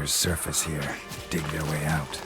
water's surface here. Dig their way out.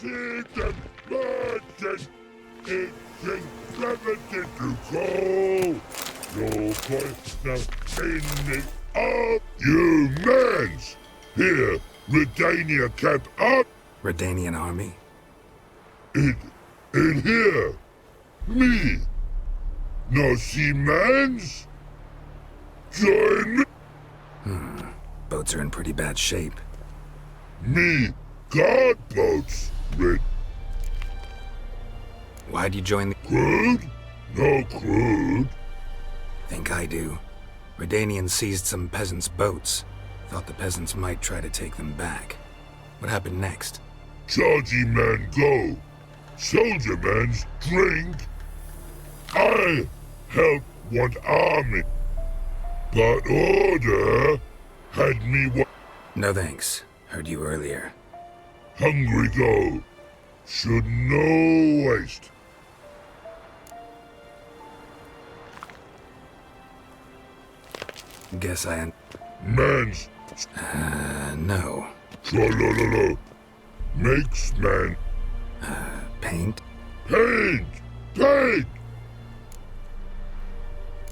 Chicken merchant, itching gravity to go. Your voice now ending up. Humans! Here, Redania camp up. Redanian army? In here. Me. No see mans? Join me. Boats are in pretty bad shape. Me. Guard boats. Red. Why'd you join the... Crude? No crude. Think I do. Redanians seized some peasants' boats. Thought the peasants might try to take them back. What happened next? Chargy man go. Soldier man's drink. I help one army. But order had me No thanks. Heard you earlier. hungry go. Should no waste. Guess I... Man's no. Trolololo. Makes man Paint? paint. Paint.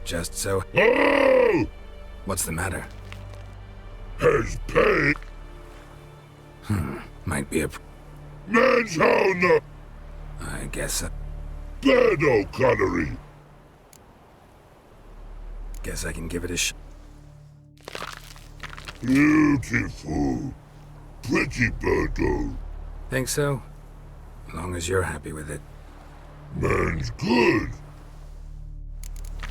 Just so... Oh! What's the matter? Has paint. Might be a... Man's how no. I guess... Bad old cutlery. Guess I can give it a Beautiful. Pretty birdo. Think so? As long as you're happy with it. Man's good.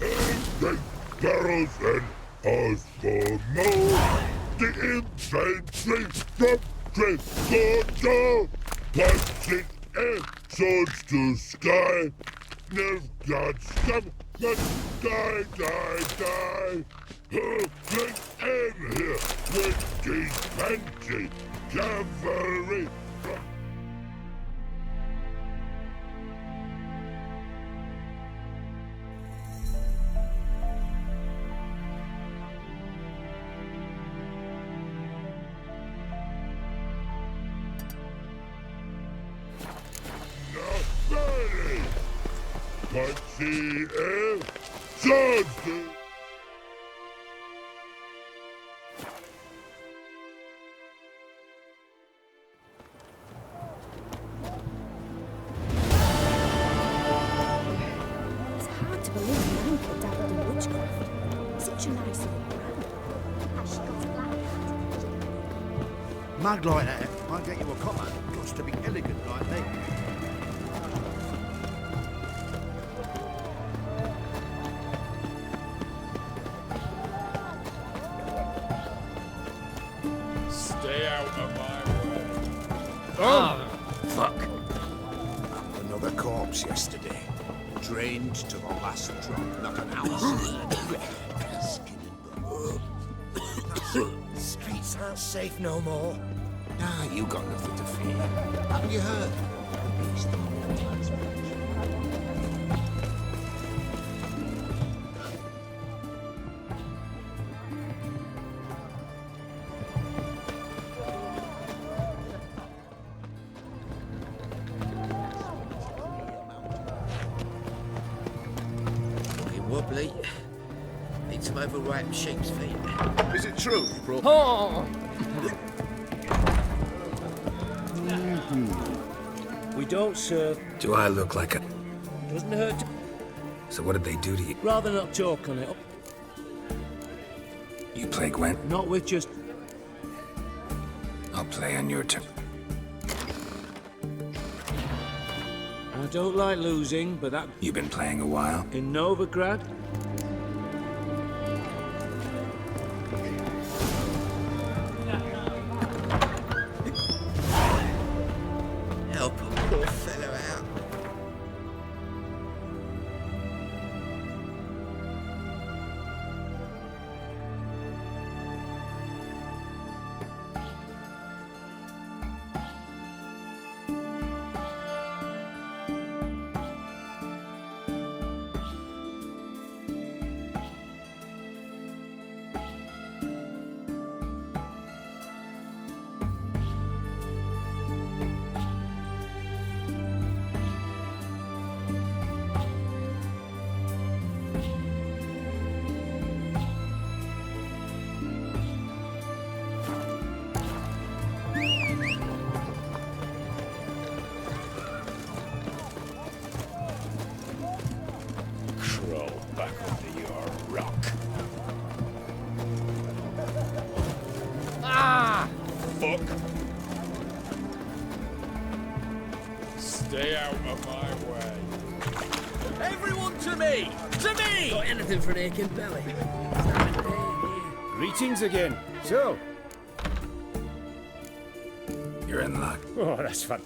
And take barrels and ask for more. The infantry from Trafalgar, punching air, swords to sky. Never got some, but die. Perfect and here with these fancy cavalry. Punchy air, something. It's hard to believe an uncle dabbled in witchcraft. Such a nice little brand. Has she got a black hat? Mug like that might get you a copper. Got to be elegant like me. Stay out of my way. Fuck. Another corpse yesterday. Drained to the last drop. Not an ounce of skin and bone. Streets aren't safe no more. Nah, you got nothing to fear. Haven't you heard? The beast of the man's Wobbly. Need some overripe sheep's feet. Is it true you brought... Oh! We don't serve. Do I look like a... Doesn't hurt to... So what did they do to you? Rather not talk on it. You play Gwen? Not with just... I'll play on your turn. I don't like losing, but that... You've been playing a while? In Novigrad? Help a poor fellow out. Back under your rock. Ah! Fuck. Stay out of my way. Everyone to me! To me! Got anything for an aching belly? Greetings again. So, You're in luck. oh, that's fun.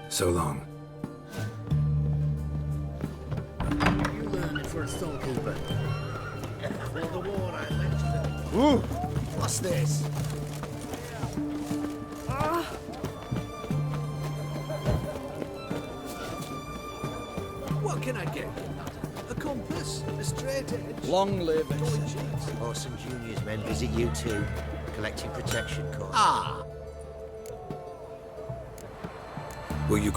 So long. You learn it for a storekeeper. For the war I mentioned. Ooh! What's this? What can I get you? A compass? A straight edge? Long live Orson Junior's men visit you too, collecting protection costs. Ah! Will you...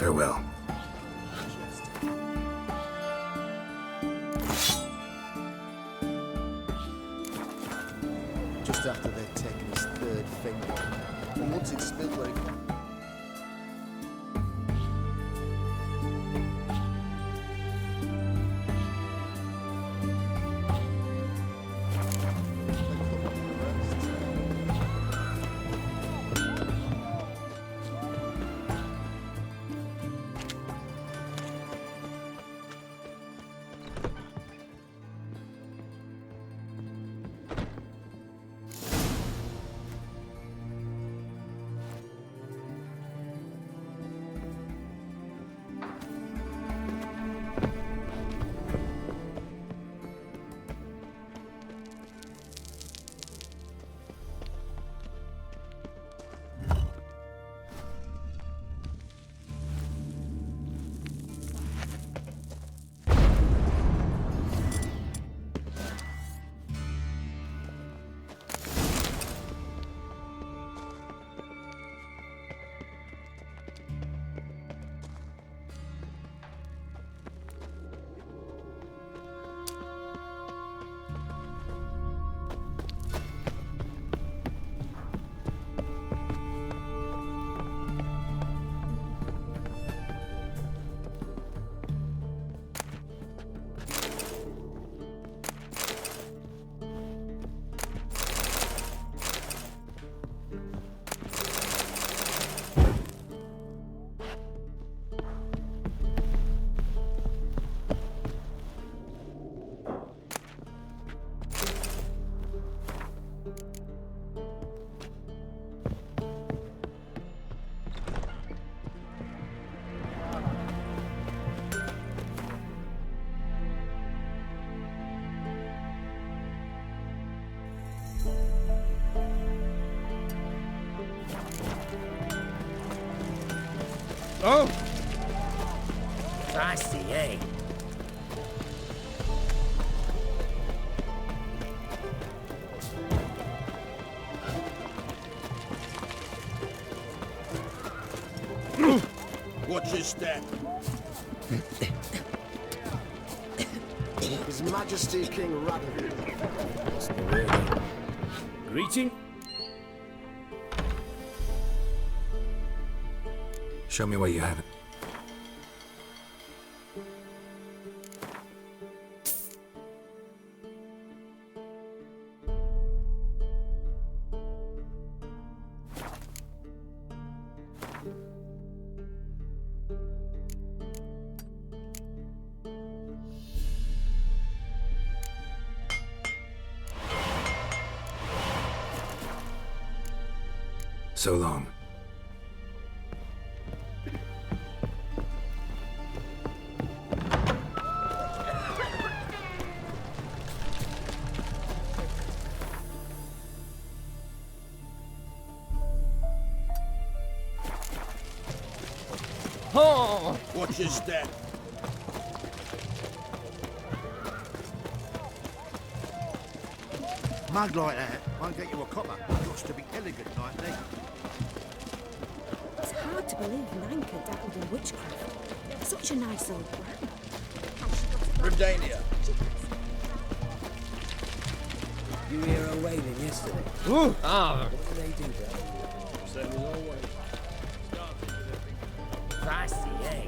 Farewell. Just after they'd taken his third finger, and once it spilled where it... Oh! I see, eh? Watch your step. His Majesty King Radovid. Greeting? Show me what you have. So long. Oh! Watch your step. Mug like that won't get you a copper. Looks to be elegant like that. It's hard to believe Nanka dabbled in witchcraft. Such a nice old brand. Redania. You hear her wailing yesterday? Ooh. Ah, what do they do there? Same as always. Pricey, eh?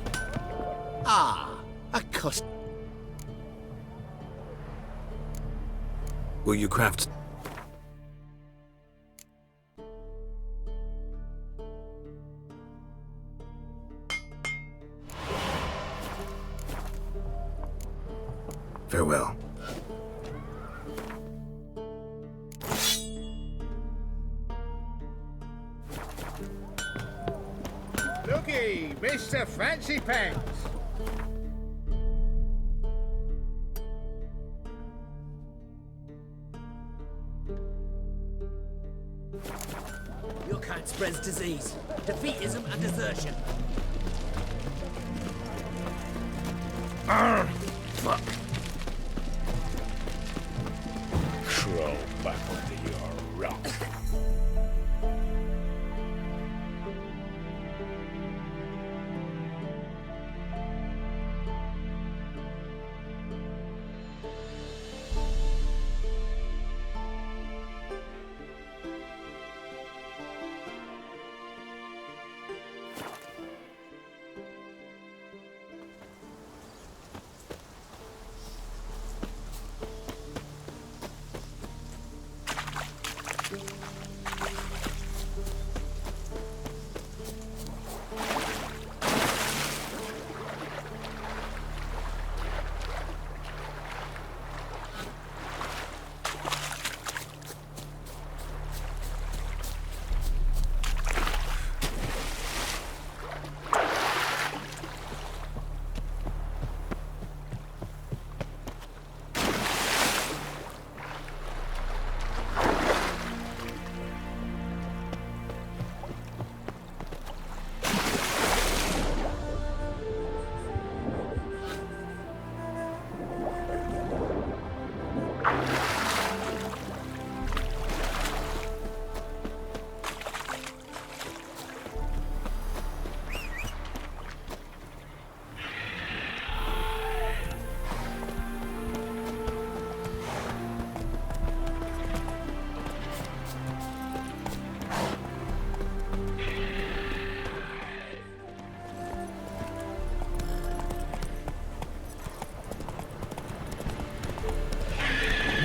Ah, a cost. Will you craft? Farewell. Looky, Mr. Fancy Pants. Your kind spreads disease, defeatism and desertion. Fuck. Crawl back onto your rock.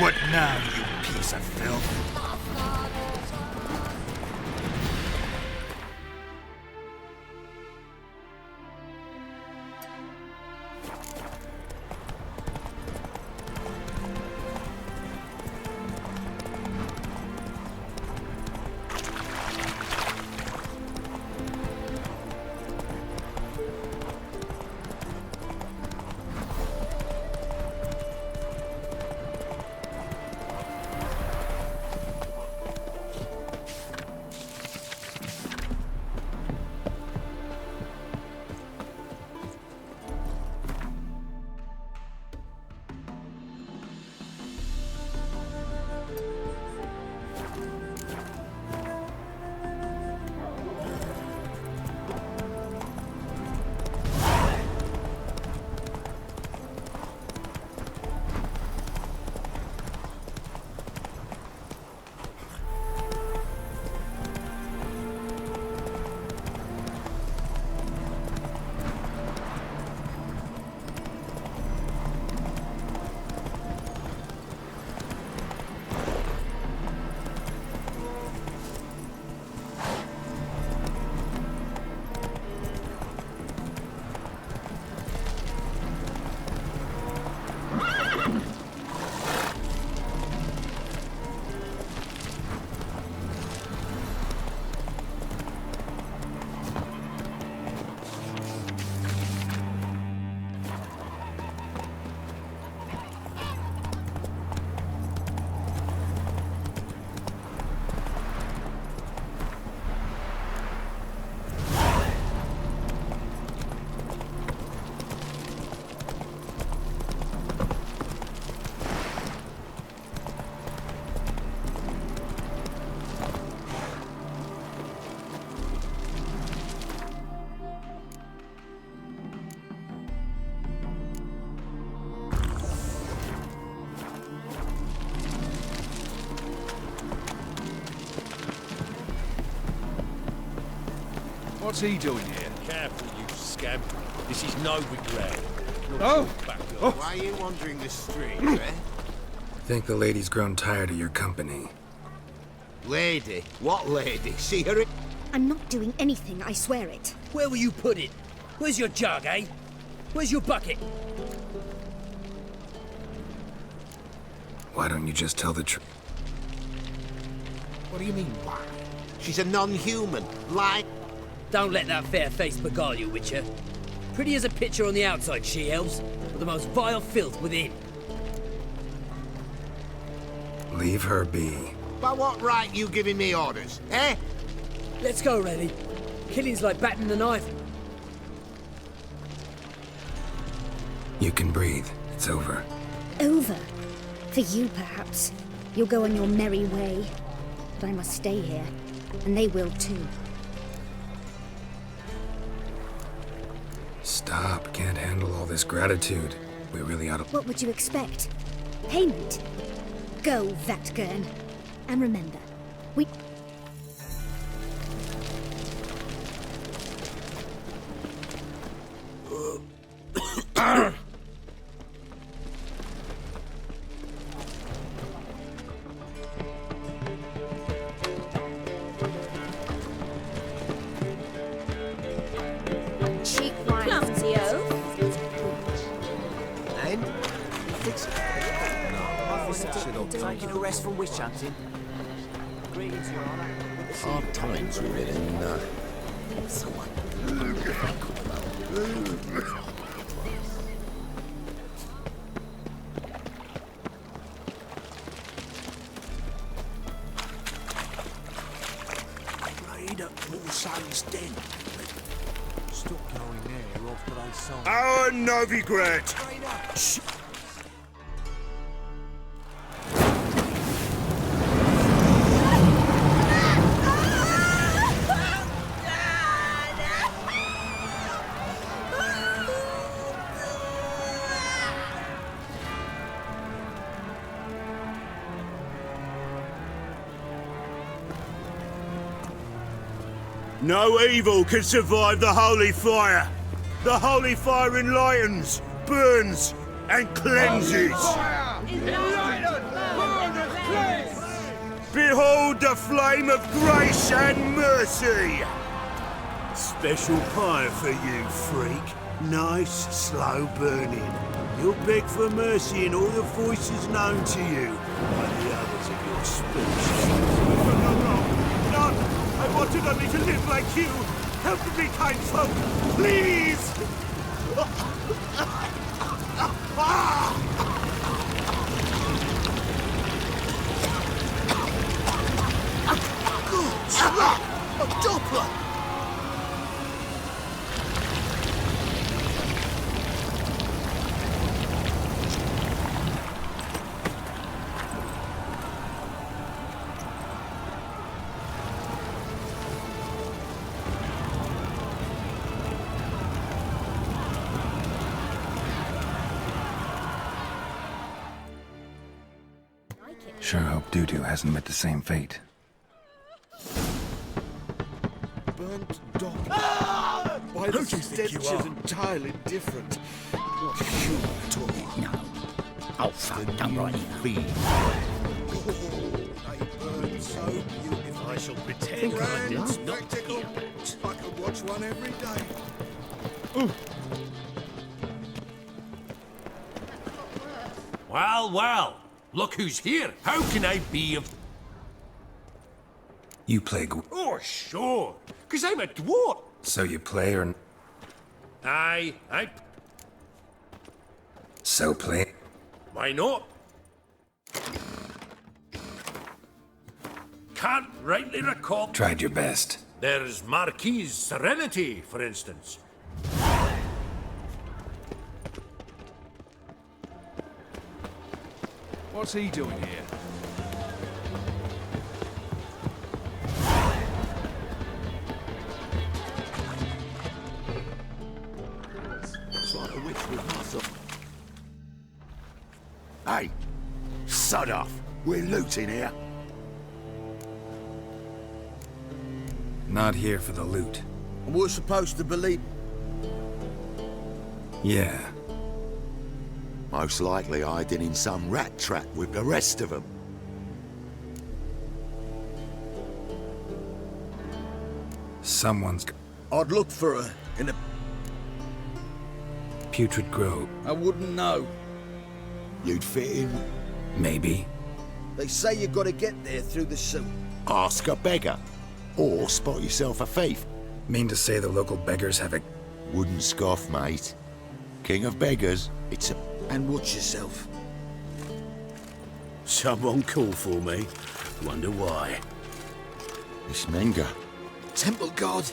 What now, you piece of filth? What's he doing here? Careful, you scab. This is no regret. Oh! Why are you wandering the streets, eh? Think the lady's grown tired of your company. Lady? What lady? See her? I'm not doing anything, I swear it. Where will you put it? Where's your jug, eh? Where's your bucket? Why don't you just tell the truth? What do you mean, why? She's a non-human. Like... Don't let that fair face beguile you, Witcher. Pretty as a picture on the outside, she-elves, but the most vile filth within. Leave her be. By what right you giving me orders, eh? Let's go, Rennie. Killing's like batting the knife. You can breathe. It's over. Over. For you, perhaps. You'll go on your merry way. But I must stay here. And they will too. Stop. Can't handle all this gratitude. We really ought to... What would you expect? Payment? Go, Vatgern. And remember, we... Cheap wine, clumsy oaf. And? Fix it. Taking a rest from witch hunting. Greetings, Your Honor. Hard times we're in, Afraid of Bullson's den. Stop going there after I saw. Our Novigrad! No evil can survive the holy fire. The holy fire enlightens, burns, and cleanses. Enlighten! Behold the flame of grace and mercy! Special pie for you, freak. Nice, slow burning. You'll beg for mercy in all the voices known to you by the others of your species. No! I wanted only to live like you! Help me, kind folk! Please! A Doppler! Sure hope Dudu hasn't met the same fate. Burnt dog. By the stench is entirely different. Not human at all. No. Oh, fuck, don't write it. Be. They burn so beautiful. I shall pretend I did not Spectacle. hear that. I could watch one every day. Well. Look who's here. How can I be of... You play Oh, sure. 'Cause I'm a dwarf. so you play or Aye. so play? Why not? Can't rightly recall. Tried your best. There's Marquis Serenity, for instance. What's he doing here? It's like a witch with muscle. Hey! Sod off! We're looting here. Not here for the loot. And we're supposed to believe... Yeah. Most likely hiding in some rat trap with the rest of them. Someone's I'd look for her in a... Putrid Grove. I wouldn't know. You'd fit in. Maybe. They say you gotta get there through the suit. Ask a beggar. Or spot yourself a thief. Mean to say the local beggars have a... Wouldn't scoff, mate. King of beggars. It's a... And watch yourself. Someone call for me. Wonder why. It's Menga. Temple guard.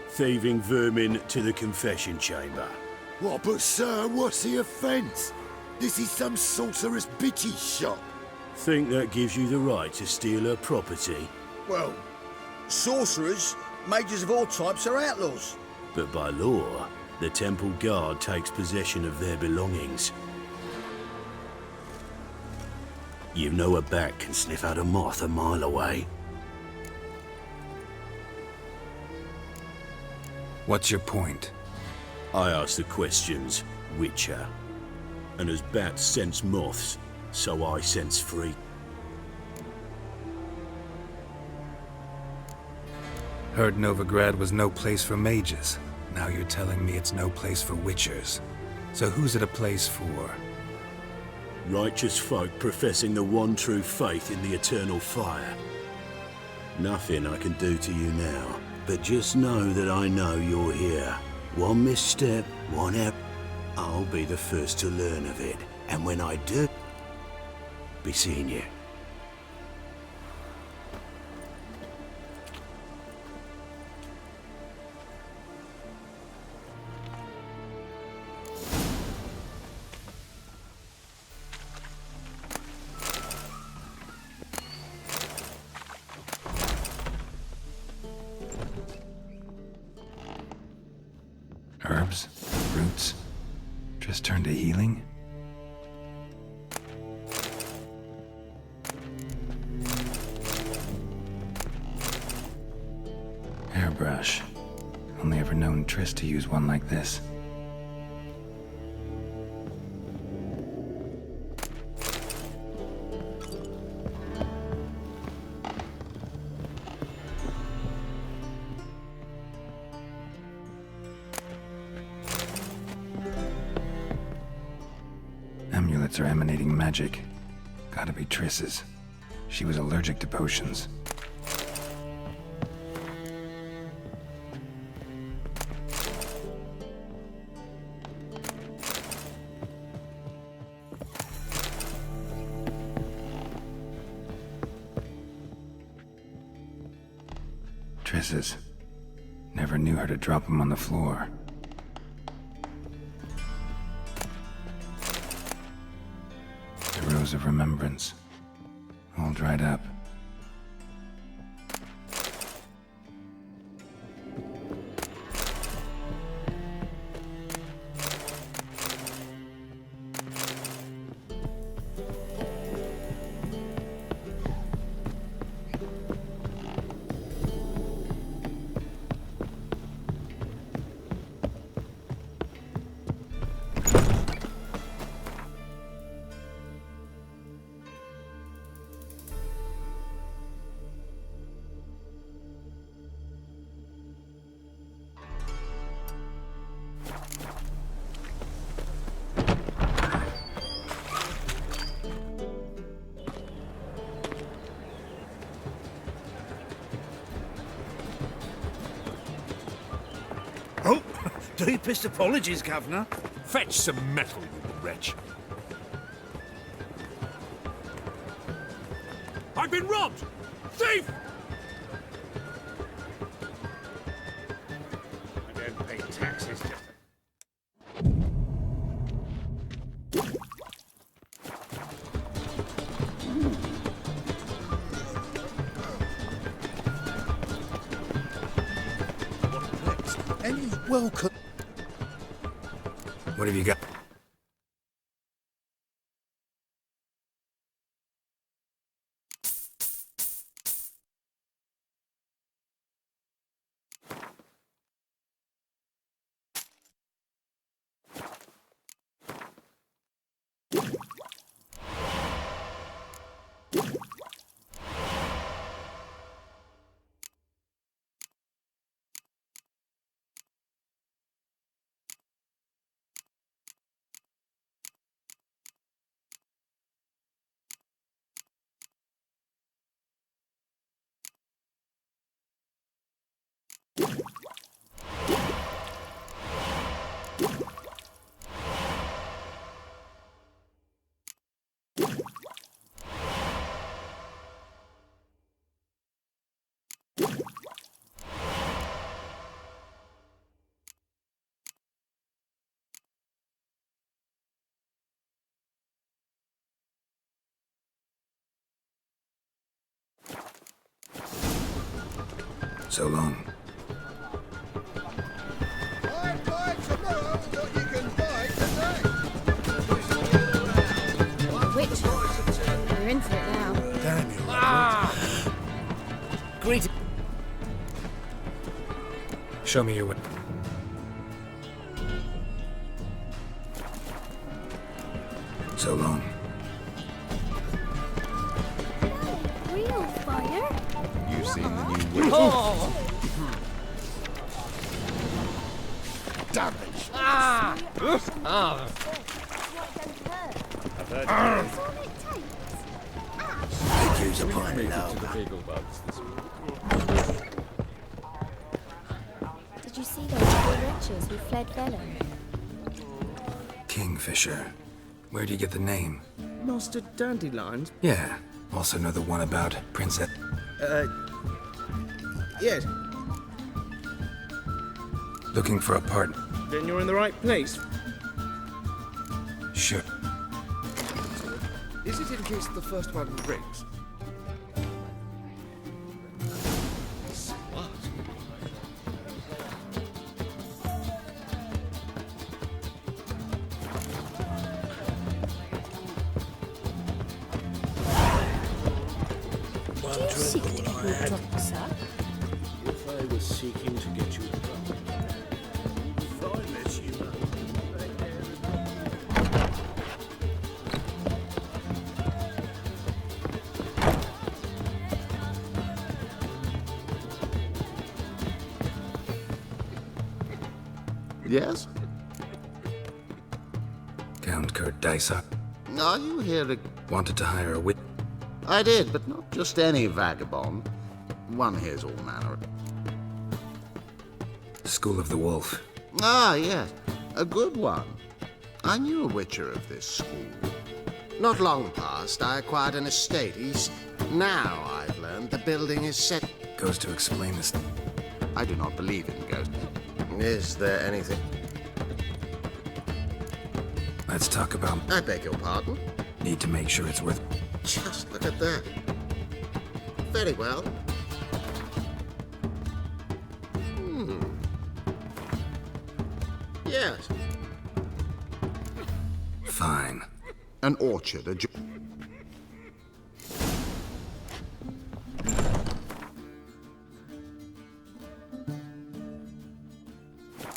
Thieving vermin to the confession chamber. What, but sir, what's the offence? This is some sorcerer's bitchy shop. Think that gives you the right to steal her property? Well, sorcerers, mages of all types are outlaws. But by law, the temple guard takes possession of their belongings. You know a bat can sniff out a moth a mile away. What's your point? I ask the questions, Witcher. And as bats sense moths, so I sense freak. Heard Novigrad was no place for mages. Now you're telling me it's no place for witchers. So who's it a place for? Righteous folk professing the one true faith in the eternal fire. Nothing I can do to you now, but just know that I know you're here. One misstep, one error, I'll be the first to learn of it. And when I do, be seeing you. Herbs? Roots? Just turn to healing? Hairbrush. Only ever known Triss to use one like this. toilets are emanating magic. Gotta be Triss's. She was allergic to potions. Triss's. Never knew her to drop them on the floor. The Rose of Remembrance. All dried up. Oh, deepest apologies, Governor. Fetch some metal, you wretch. I've been robbed! Thief! I don't pay taxes just... Any welcome? What have you got? So long. I buy tomorrow what you can buy today. Witcher, you're in for it now. Daniel. Great. Show me your way. So long. Real fire? You've seen the new Damage. Use a pint now. Did you see those poor wretches who fled Velen? Kingfisher. Where'd you get the name? Master Dandelions? Yeah. Also know the one about Princess... Yes. Looking for a partner. Then you're in the right place. Sure. Is it in case the first one breaks? Smart. Do you seek to be drunk, sir? If I was seeking to get you drunk, if I let you Yes? Count Kurt Dysock. Are you here to... Wanted to hire a wit. I did, but not just any vagabond. One hears all manner of... School of the Wolf. Ah, yes. A good one. I knew a witcher of this school. Not long past, I acquired an estate east. Now, I've learned the building is set... Goes to explain this. I do not believe in ghosts. Is there anything... Let's talk about... I beg your pardon? Need to make sure it's worth... Just look at that. Very well. Yes. Fine. An orchard,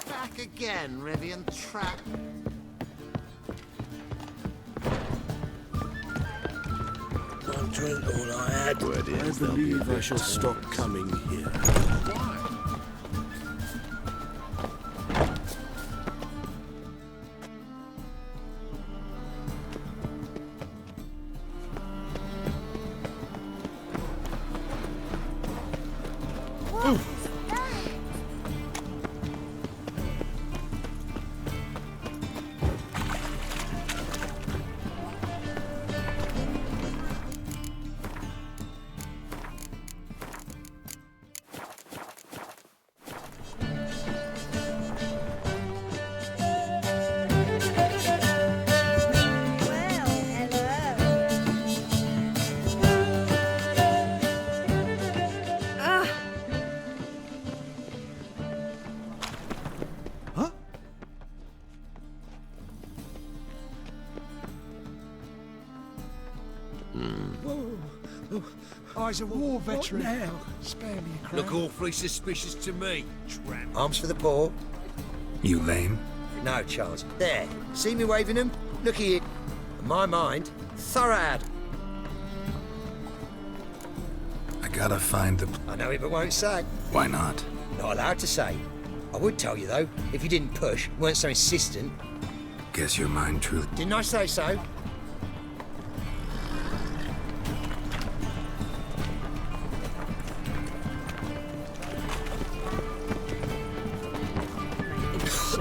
Back again, Rivian Trap. One drink all I had. I believe I shall stop coming here. I's a war veteran. What now? Spare me a crown. Look awfully suspicious to me. Tramp. Arms for the poor? You lame? No chance. There. See me waving them? Look at it. In my mind, thorough. I gotta find the... I know it, but won't say. Why not? Not allowed to say. I would tell you, though, if you didn't push, weren't so insistent. Guess your mind truly... Didn't I say so?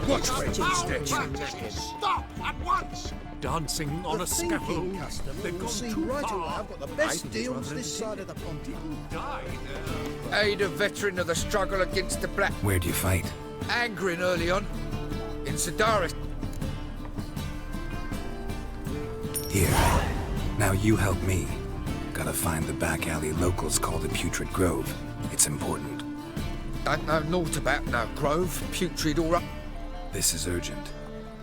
Watch where you stitch. Stop at once! Dancing on a scaffold. They've gone too Right away, far. I've got the best deals this side of the pond. Aid a veteran of the struggle against the Black. Where'd you fight? Angering early on. In Sedaris. Here. Now you help me. Gotta find the back alley locals call the Putrid Grove. It's important. Don't know naught about no grove, putrid or... This is urgent.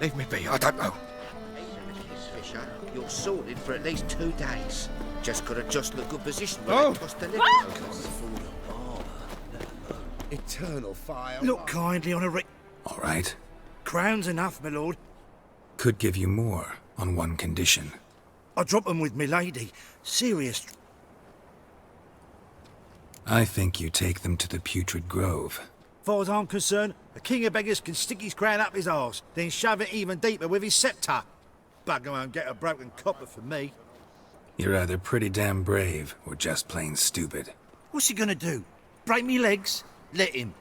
Leave me be, I don't know. Miss Fisher, you're sorted for at least 2 days. Just got to just look good position. Eternal fire. Look kindly on a All right. Crown's enough, my lord. Could give you more on one condition. I drop 'em with me lady. Serious. I think you take them to the Putrid Grove. Far as I'm concerned, the king of beggars can stick his crown up his arse, then shove it even deeper with his sceptre. Bugger won't get a broken copper from me. You're either pretty damn brave or just plain stupid. What's he gonna do? Break me legs? Let him.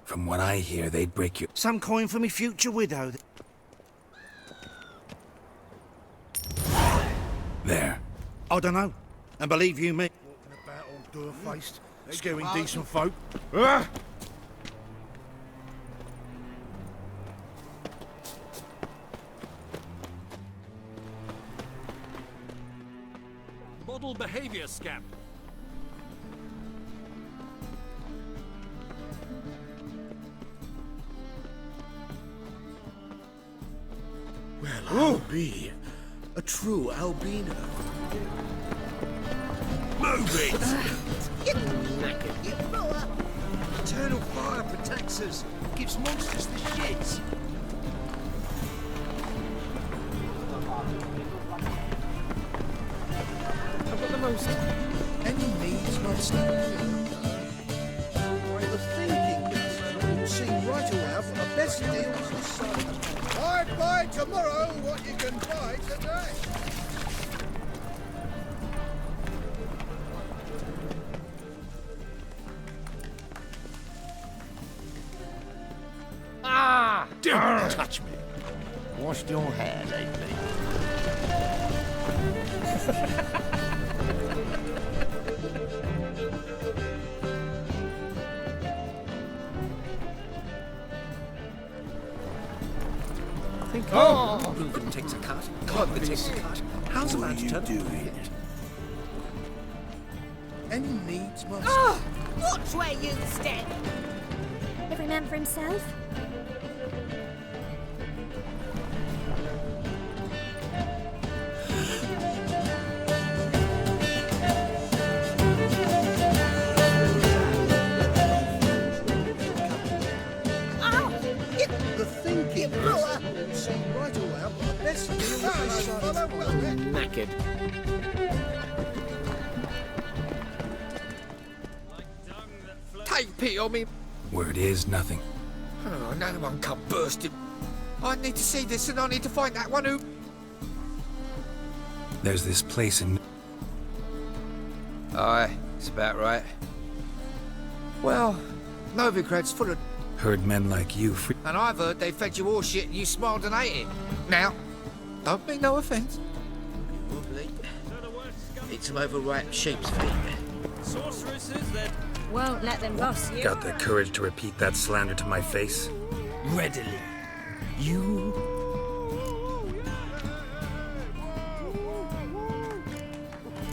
From what I hear, they'd break your... Some coin for me future widow. There. I don't know. And believe you me, walking about all door-faced, scaring decent folk. Model behavior scam. Well, I'll be a true albino. Move it! Eternal fire protects us. Gives monsters the shits. I've got the most... Any needs must... I was thinking, you'll see right away I've got the best deals this side of the pond. Why buy tomorrow what you can buy today? Ah! Don't touch me. Washed your hair lately. Reuben takes a cut. Codman takes a cut. How's a man to turn doing? Any needs must. Watch where you step. Every man for himself? The thinking will see right away. I've got the best deal this side of the world. Knackered. Take pity on me. Word is nothing. Oh, another one come bursting. I need to see this and I need to find that one who... There's this place in... Aye, it's about right. Well, Novigrad's full of... Heard men like you free... And I've heard they fed you all shit and you smiled and ate it. Now, don't mean no offence. Wobbly. Eat some overripe sheep's feet. Sorceresses that Won't let them boss you. Got the courage to repeat that slander to my face? readily. You...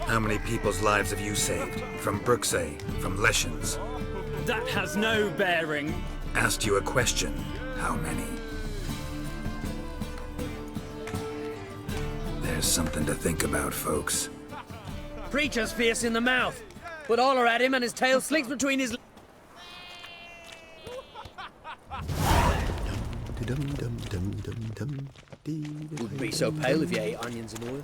How many people's lives have you saved? From Brooksay, from Leshens? That has no bearing. Asked you a question. How many? There's something to think about, folks. Preacher's fierce in the mouth, but holler at him and his tail slinks between his... Wouldn't be so pale if you ate onions and oil.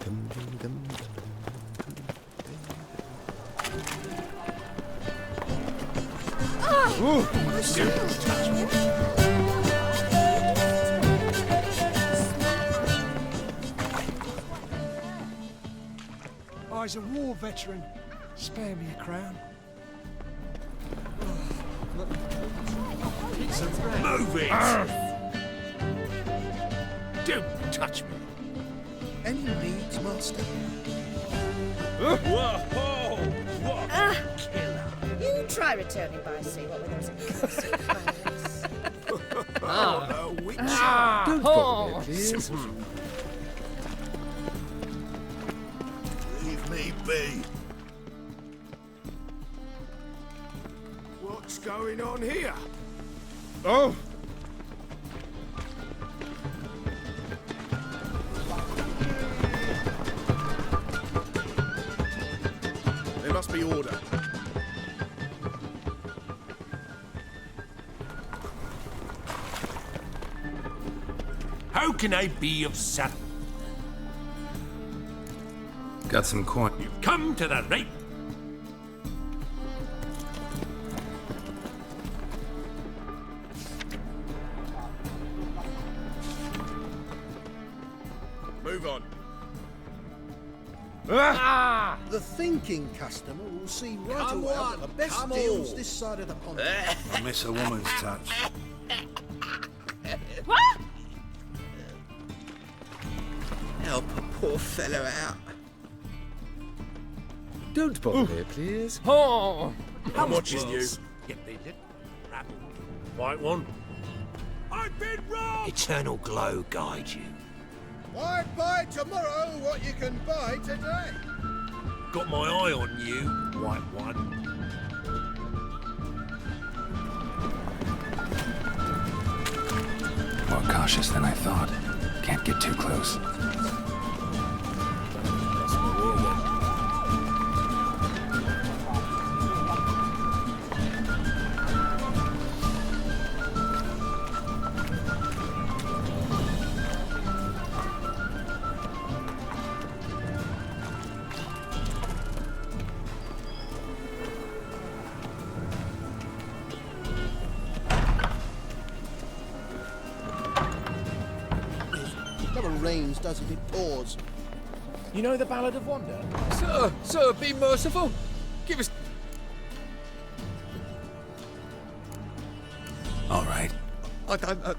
I's a war veteran. Spare me a crown. Move it! Don't touch me. Any needs, master? Whoa! You try returning by sea, what with those cursed pirates. Don't bother me, please. Leave me be. What's going on here? Oh! There must be order. How can I be of service? Got some coin. You've come to the right... Move on. The thinking customer will see right Come away on, I've got the best come deals on. this side of the pond. I miss a woman's touch. Help a poor fellow out. Don't bother me, please. I'm watching you. Get the little rabble. Right one. I've been wrong! Eternal glow guide you. Why buy tomorrow what you can buy today? Got my eye on you, white one. More cautious than I thought. Can't get too close. Never rains, does it? It pours. You know the Ballad of Wonder? Sir, be merciful. Give us... All right. I don't...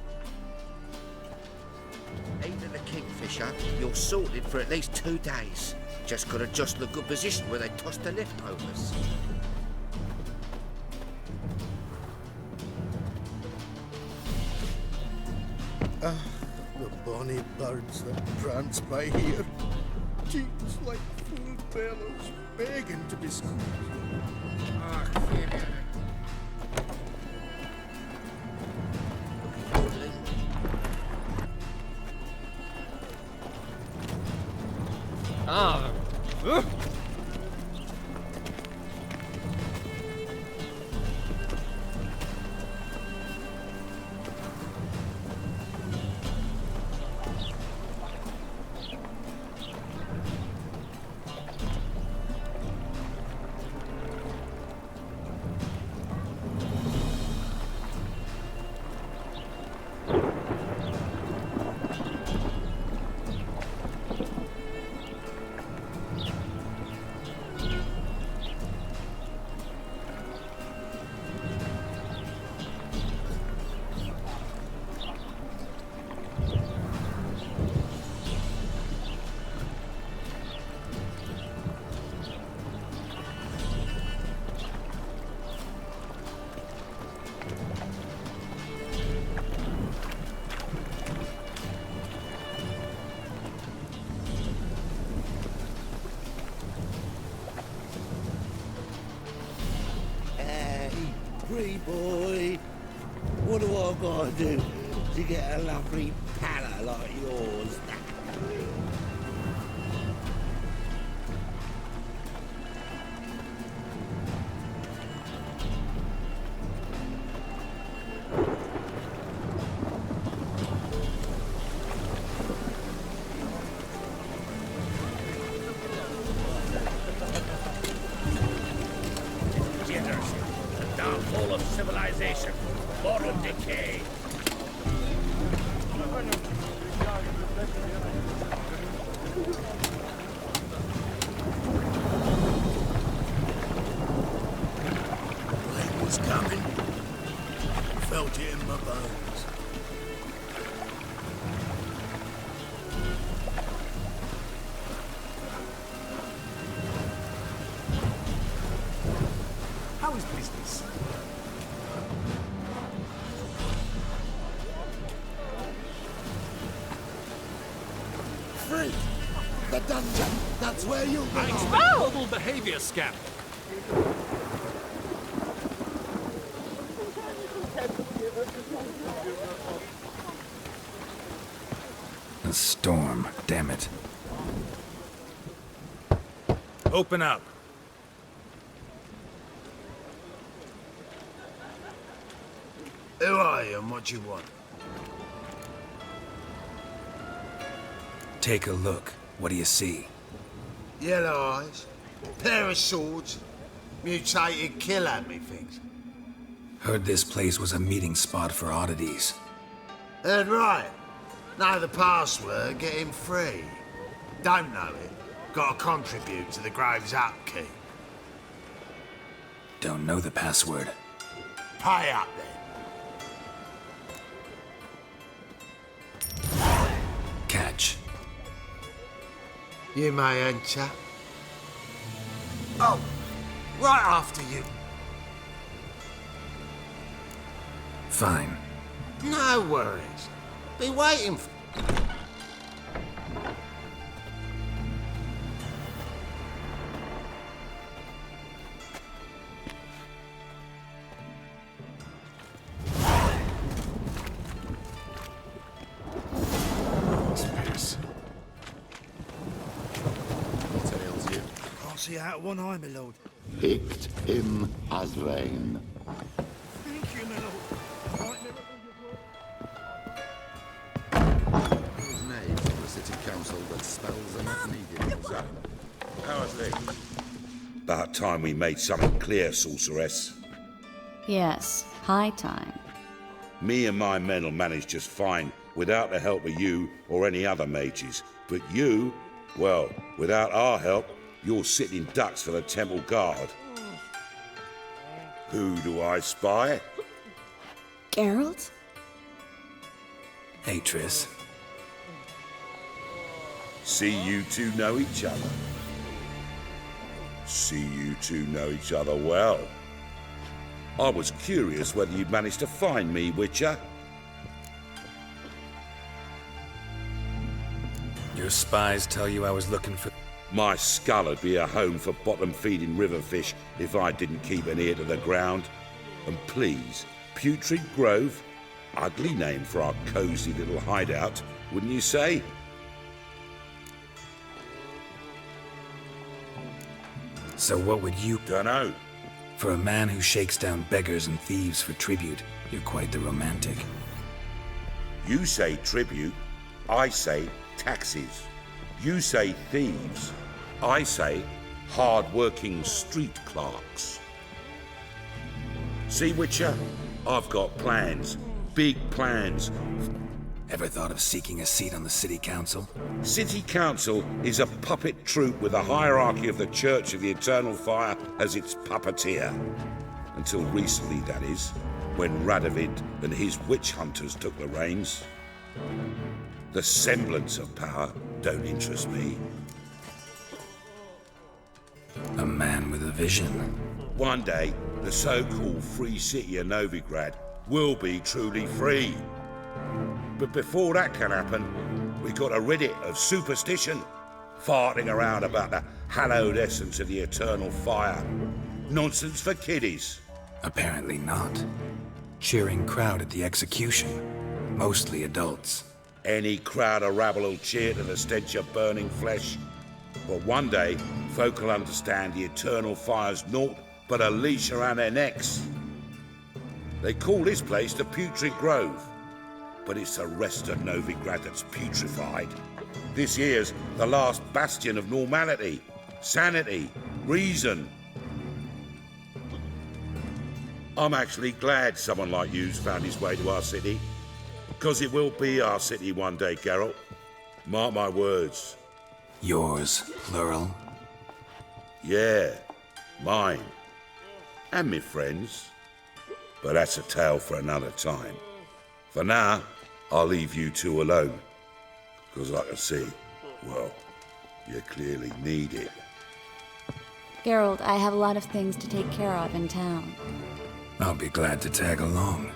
Either the Kingfisher, you're sorted for at least 2 days. Just gotta adjust the good position where they toss the leftovers. The bonny birds that prance by here. Cheeks like full bellows, begging to be squeezed. Free boy, what do I gotta do to get a lovely pala like yours? Downfall of civilization, moral decay. Rain was coming. Felt it in my bones. How is business? Free! The dungeon! That's where you I belong! expect mobile behavior, Scamp. A storm, damn it. Open up. Who are you and what do you want? Take a look. What do you see? Yellow eyes, pair of swords, mutated killer, methinks. Heard this place was a meeting spot for oddities. Heard right. Know the password, get him free. Don't know it, gotta contribute to the Grave's upkeep. Don't know the password. Pay up then. Catch. You may enter. Oh, right after you. Fine. No worries. Be waiting for... See out of one eye, my lord. Picked him as rain. Thank you, my lord. Whose names on the city council that spells are not needed in the zone? How are things? About time we made something clear, sorceress. Yes, high time. Me and my men'll manage just fine without the help of you or any other mages. But you, well, without our help, you're sitting ducks for the temple guard. Who do I spy? Geralt? Hey, Triss. See you two know each other. See you two know each other well. I was curious whether you'd managed to find me, Witcher. Your spies tell you I was looking for... My skull would be a home for bottom-feeding river fish if I didn't keep an ear to the ground. And please, Putrid Grove, ugly name for our cosy little hideout, wouldn't you say? So what would you... Dunno. For a man who shakes down beggars and thieves for tribute, you're quite the romantic. You say tribute, I say taxes. You say thieves, I say hard-working street clerks. See, Witcher, I've got plans, big plans. Ever thought of seeking a seat on the city council? City council is a puppet troupe with a hierarchy of the Church of the Eternal Fire as its puppeteer. Until recently, that is, when Radovid and his witch hunters took the reins. The semblance of power don't interest me. A man with a vision. One day, the so-called free city of Novigrad will be truly free. But before that can happen, we got to rid it of superstition, farting around about the hallowed essence of the eternal fire. Nonsense for kiddies. Apparently not. Cheering crowd at the execution. Mostly adults. Any crowd of rabble will cheer to the stench of burning flesh. But one day, folk will understand the eternal fire's naught but a leash around their necks. They call this place the Putrid Grove. But it's the rest of Novigrad that's putrefied. This here's the last bastion of normality, sanity, reason. I'm actually glad someone like you's found his way to our city. Because it will be our city one day, Geralt. Mark my words. Yours, plural? Yeah, mine. And me friends. But that's a tale for another time. For now, I'll leave you two alone. Because I can see, well, you clearly need it. Geralt, I have a lot of things to take care of in town. I'll be glad to tag along.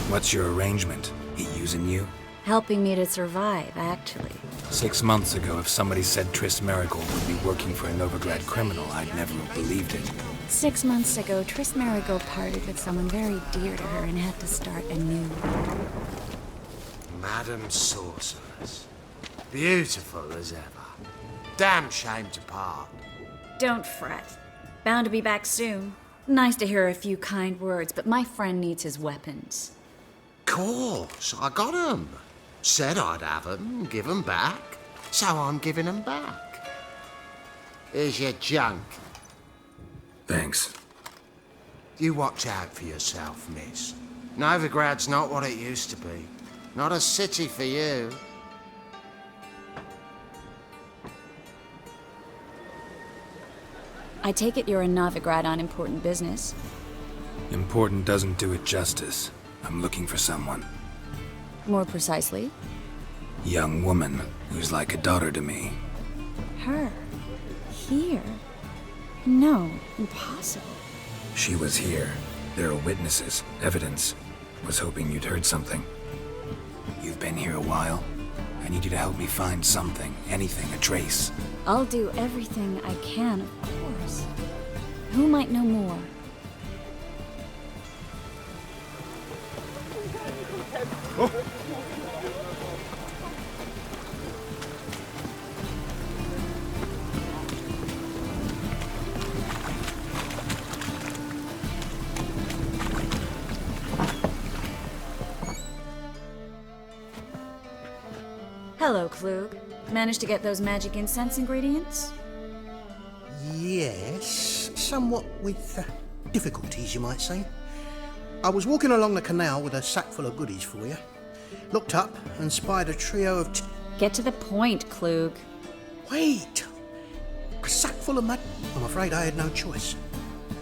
What's your arrangement? He using you? Helping me to survive, actually. 6 months ago, if somebody said Triss Merigold would be working for a Novigrad criminal, I'd never have believed it. 6 months ago, Triss Merigold parted with someone very dear to her and had to start anew. Madam Sorceress. Beautiful as ever. Damn shame to part. Don't fret. Bound to be back soon. Nice to hear a few kind words, but my friend needs his weapons. Course, I got 'em. Said I'd have 'em, give 'em back. So I'm giving 'em back. Here's your junk. Thanks. You watch out for yourself, miss. Novigrad's not what it used to be. Not a city for you. I take it you're in Novigrad on important business. Important doesn't do it justice. I'm looking for someone. More precisely? Young woman who's like a daughter to me. Her? Here? No, impossible. She was here. There are witnesses, evidence. Was hoping you'd heard something. You've been here a while. I need you to help me find something, anything, a trace. I'll do everything I can, of course. Who might know more? Oh. Hello, Klug. Managed to get those magic incense ingredients? Yes, somewhat with difficulties, you might say. I was walking along the canal with a sack full of goodies for you. Looked up and spied a trio of... Get to the point, Klug. Wait! A sack full of mud. I'm afraid I had no choice.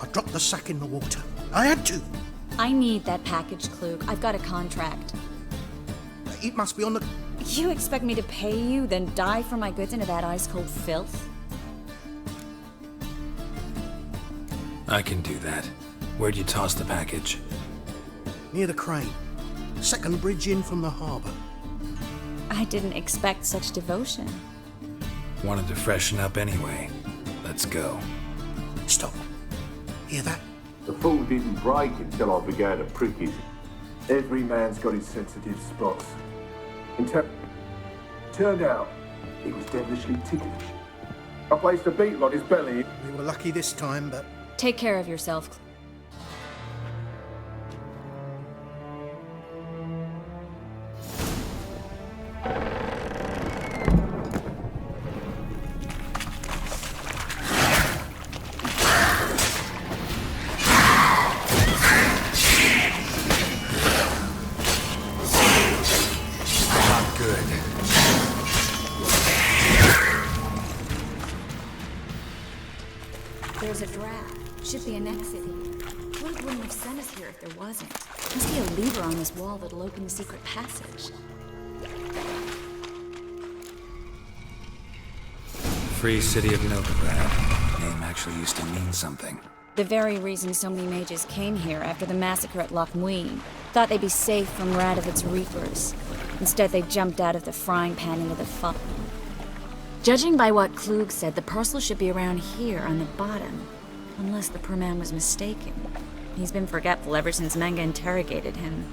I dropped the sack in the water. I had to. I need that package, Klug. I've got a contract. It must be on the... You expect me to pay you, then dive for my goods into that ice-cold filth? I can do that. Where'd you toss the package? Near the crane. Second bridge in from the harbour. I didn't expect such devotion. Wanted to freshen up anyway. Let's go. Stop. Hear that? The fall didn't break until I began to prick it. Every man's got his sensitive spots. Turned out, he was devilishly ticklish. I placed a beetle on his belly. We were lucky this time, but... Take care of yourself. There's a draft. Should be an exit here. Klug wouldn't have sent us here if there wasn't. Must be a lever on this wall that'll open the secret passage. Free City of Novigrad. Name actually used to mean something. The very reason so many mages came here after the massacre at Loch Muin. Thought they'd be safe from Radovid's reapers. Instead, they jumped out of the frying pan into the fire. Judging by what Klug said, the parcel should be around here on the bottom. Unless the poor man was mistaken. He's been forgetful ever since Manga interrogated him.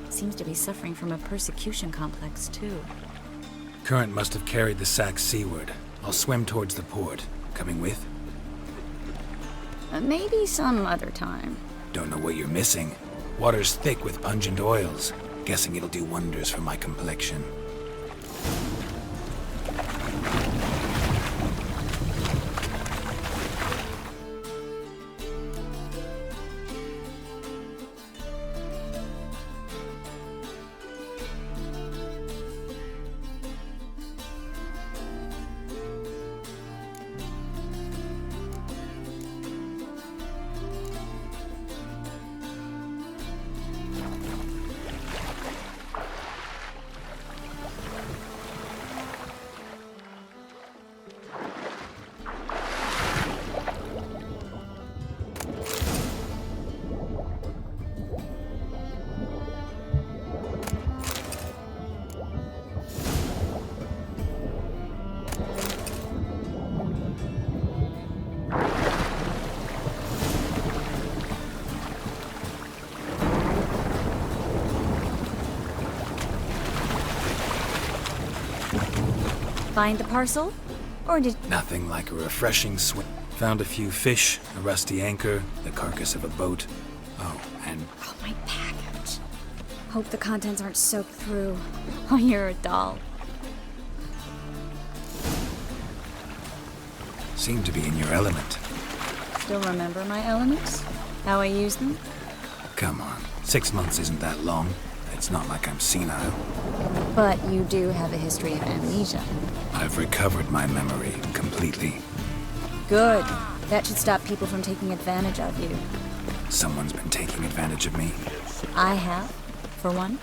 Seems to be suffering from a persecution complex, too. Current must have carried the sack seaward. I'll swim towards the port. Coming with? Maybe some other time. Don't know what you're missing. Water's thick with pungent oils. Guessing it'll do wonders for my complexion. Find the parcel? Or did... Nothing like a refreshing swim. Found a few fish, a rusty anchor, the carcass of a boat. Oh, and... Oh, my package. Hope the contents aren't soaked through. Oh, you're a doll. Seem to be in your element. Still remember my elements? How I use them? Come on. 6 months isn't that long. It's not like I'm senile. But you do have a history of amnesia. I've recovered my memory completely. Good. That should stop people from taking advantage of you. Someone's been taking advantage of me. I have, for one.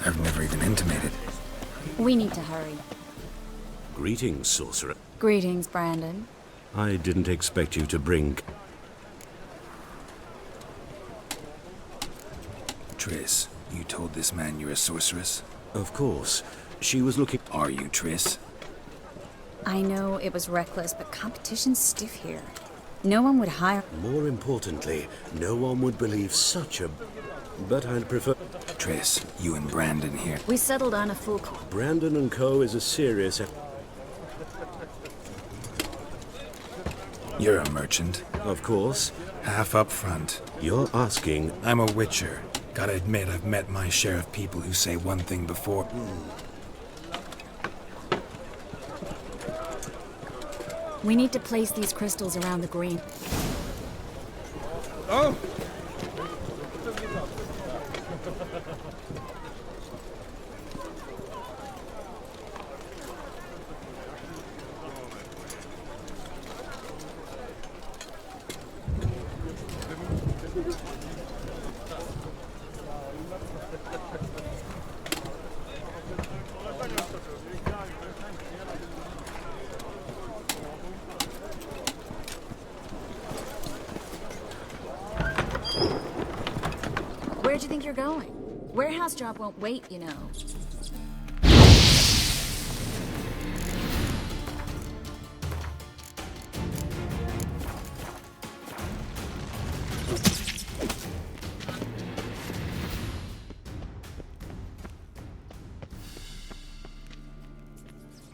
I've never even intimated. We need to hurry. Greetings, sorcerer. Greetings, Brandon. I didn't expect you to bring... Triss, you told this man you're a sorceress? Of course. She was looking... Are you, Triss? I know it was reckless, but competition's stiff here. No one would hire... More importantly, no one would believe such a... But I'd prefer... Triss, you and Brandon here. We settled on a full... Brandon and Co. is a serious... You're a merchant. Of course. Half up front. You're asking... I'm a witcher. Gotta admit, I've met my share of people who say one thing before. We need to place these crystals around the green. Oh! Where'd you think you're going? Warehouse job won't wait, you know.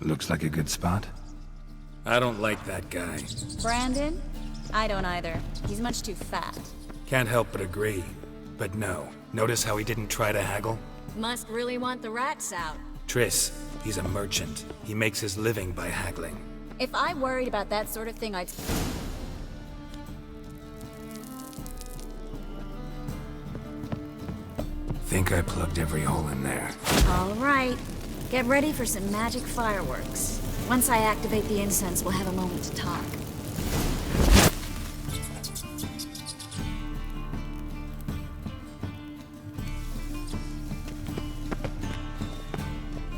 Looks like a good spot. I don't like that guy. Brandon? I don't either. He's much too fat. Can't help but agree. But no. Notice how he didn't try to haggle? Must really want the rats out. Triss, he's a merchant. He makes his living by haggling. If I worried about that sort of thing, I'd... Think I plugged every hole in there. All right. Get ready for some magic fireworks. Once I activate the incense, we'll have a moment to talk.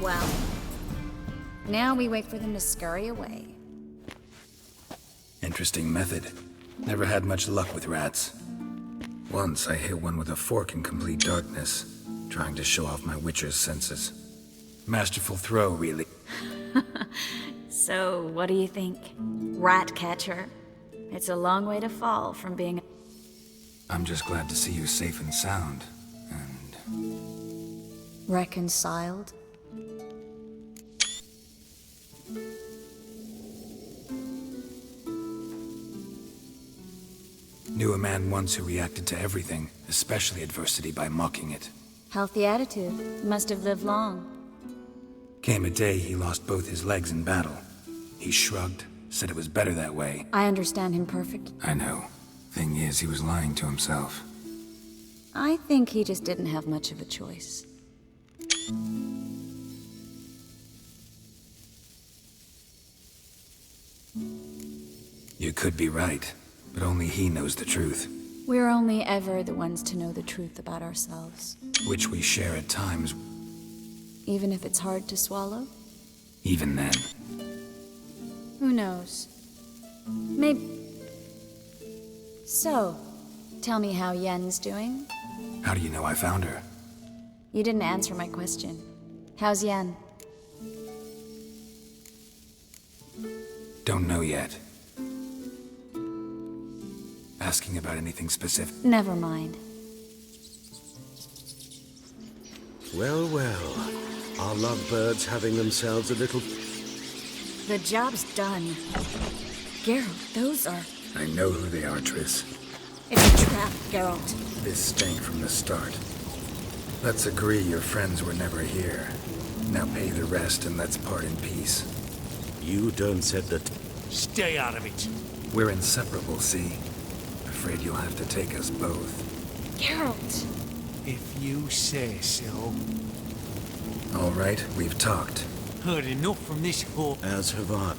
Well, now we wait for them to scurry away. Interesting method. Never had much luck with rats. Once I hit one with a fork in complete darkness, trying to show off my witcher's senses. Masterful throw, really. So, what do you think? Rat catcher? It's a long way to fall from being... I'm just glad to see you safe and sound, and... reconciled? Knew a man once who reacted to everything, especially adversity, by mocking it. Healthy attitude. Must have lived long. Came a day he lost both his legs in battle. He shrugged, said it was better that way. I understand him perfectly. I know. Thing is, he was lying to himself. I think he just didn't have much of a choice. You could be right, but only he knows the truth. We're only ever the ones to know the truth about ourselves. Which we share at times. Even if it's hard to swallow? Even then. Who knows? Maybe... So, tell me how Yen's doing? How do you know I found her? You didn't answer my question. How's Yen? Don't know yet. Asking about anything specific? Never mind. Well, well. Are lovebirds having themselves a little... The job's done. Geralt, those are... I know who they are, Triss. It's a trap, Geralt. This stank from the start. Let's agree your friends were never here. Now pay the rest and let's part in peace. You don't set the... Stay out of it. We're inseparable, see? Afraid you'll have to take us both. Geralt! If you say so. All right, we've talked. Heard enough from this whore. As have I.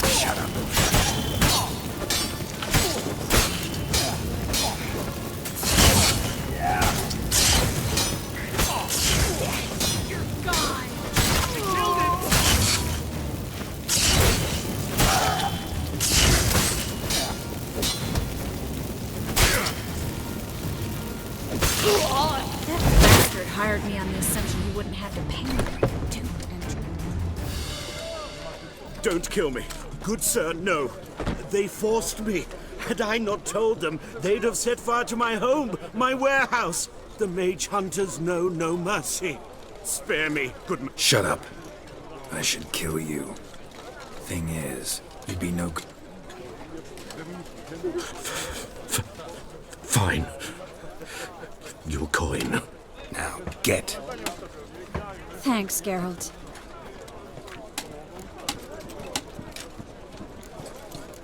Shut up. Hired me on the assumption you wouldn't have to pay me to enter. Don't kill me. Good sir, no. They forced me. Had I not told them, they'd have set fire to my home, my warehouse. The mage hunters know no mercy. Spare me, good man. Shut up. I should kill you. Thing is, you'd be no... Fine. Your coin. Now, get. Thanks, Geralt.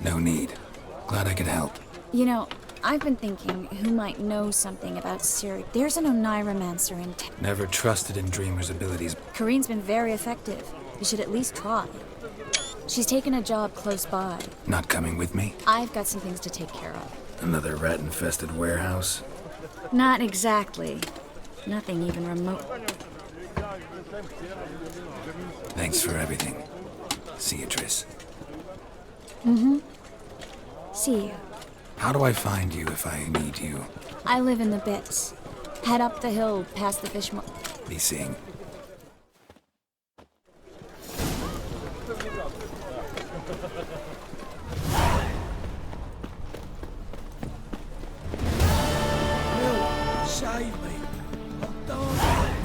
No need. Glad I could help. You know, I've been thinking who might know something about Ciri. There's an Oneiromancer in town. Never trusted in Dreamer's abilities. Kareen's been very effective. You should at least try. She's taken a job close by. Not coming with me? I've got some things to take care of. Another rat-infested warehouse? Not exactly. Nothing even remote. Thanks for everything. See you, Triss. Mm-hmm. See you. How do I find you if I need you? I live in the Bits. Head up the hill past the fish Be seeing. Save me. I'm dying.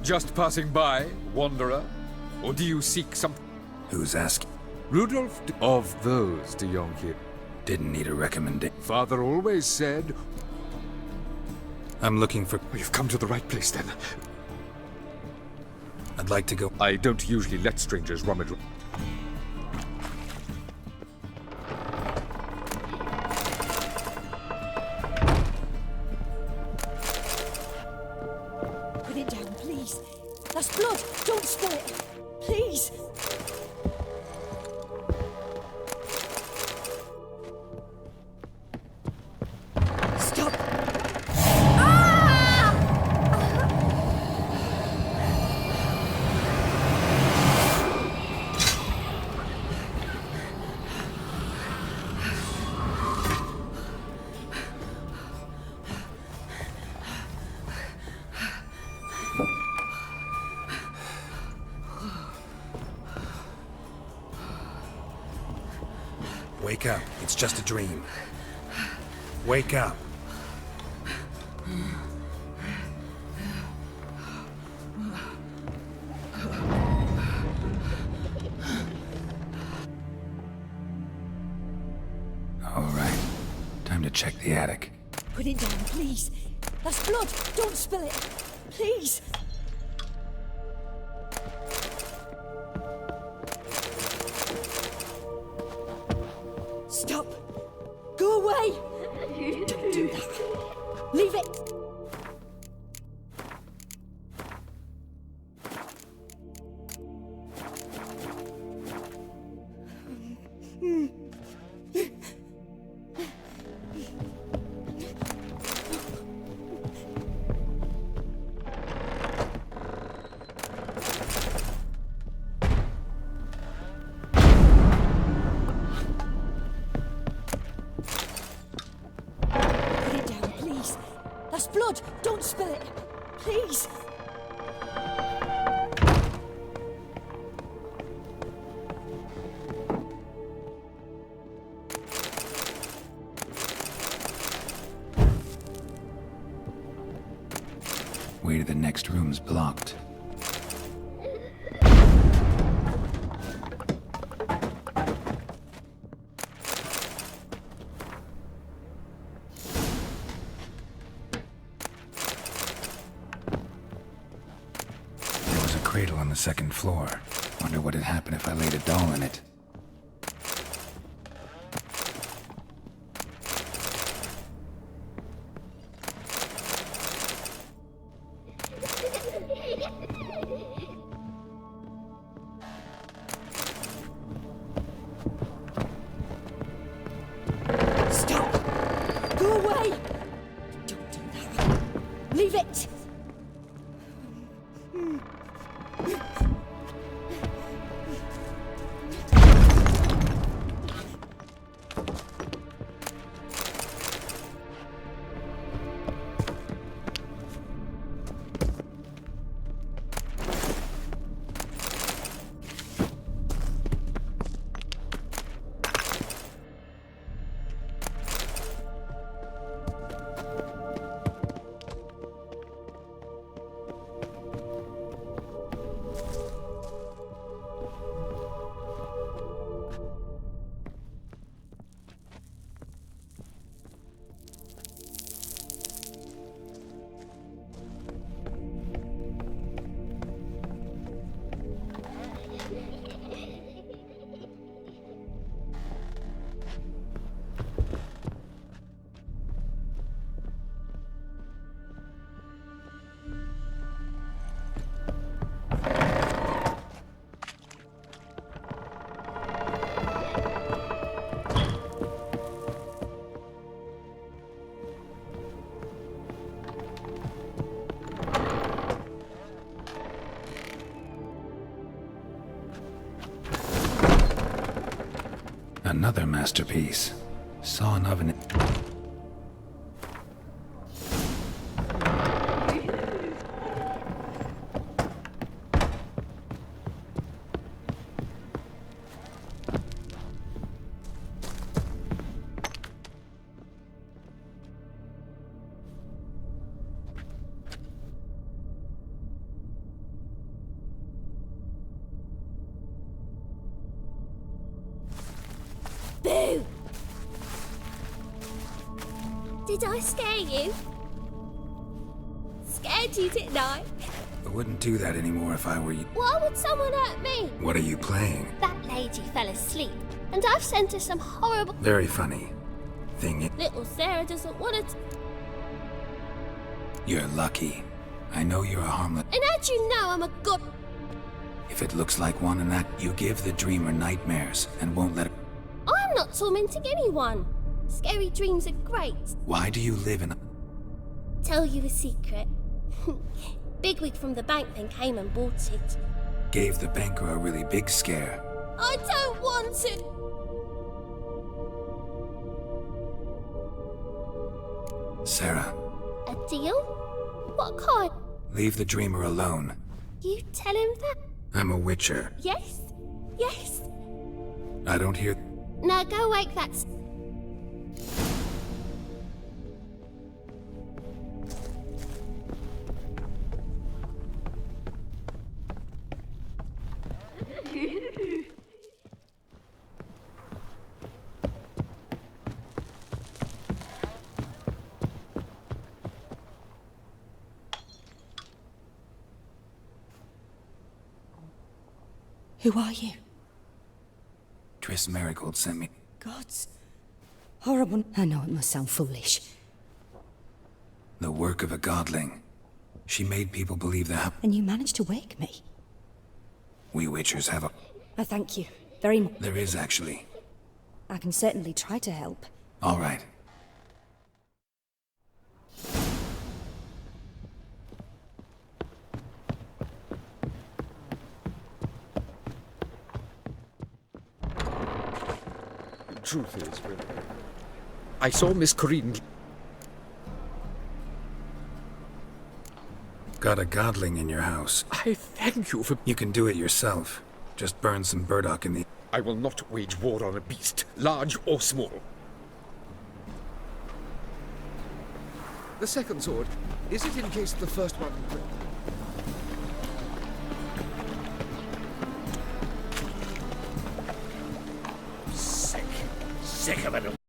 Just passing by, wanderer? Or do you seek something? Who's asking? Rudolph of those, de Jonghil. Didn't need a recommendation. Father always said... I'm looking for... You've come to the right place, then. I'd like to go... I don't usually let strangers rummage... Put it down, please. That's blood. Don't spill it. Please. Stop. Wake up. It's just a dream. Wake up. All right. Time to check the attic. Put it down, please. That's blood. Don't spill it. Please. Stop. Go away. Don't do that. Leave it. That's blood! Don't spill it! Please! Way to the next room's blocked. Cradle on the second floor. Wonder what'd happen if I laid a doll in it. Stop! Go away! Don't do that. Leave it! Another masterpiece. Sawn oven. Boo! Did I scare you? Scared you, didn't I? I wouldn't do that anymore if I were you. Why would someone hurt me? What are you playing? That lady fell asleep, and I've sent her some horrible... Very funny. Thing. Little Sarah doesn't want it. You're lucky. I know you're a harmless... And how'd you know I'm a good... If it looks like one and that, you give the dreamer nightmares and won't let it... I'm not tormenting anyone. Scary dreams are great. Why do you live in a... Tell you a secret. Bigwig from the bank then came and bought it. Gave the banker a really big scare. I don't want to. Sarah, A deal? What kind? leave the dreamer alone. You tell him that? I'm a witcher. Yes? Yes? I don't hear... Now go wake that... Who are you? Triss Marigold sent me... Gods. Horrible. I know it must sound foolish. The work of a godling. She made people believe that... And you managed to wake me. We witchers have a... I thank you. Very much. There is, actually. I can certainly try to help. All right. Truth is, I saw Miss Corinne. Got a godling in your house. I thank you for... You can do it yourself. Just burn some burdock in the... I will not wage war on a beast, large or small. The second sword, is it in case the first one... Sick of it all.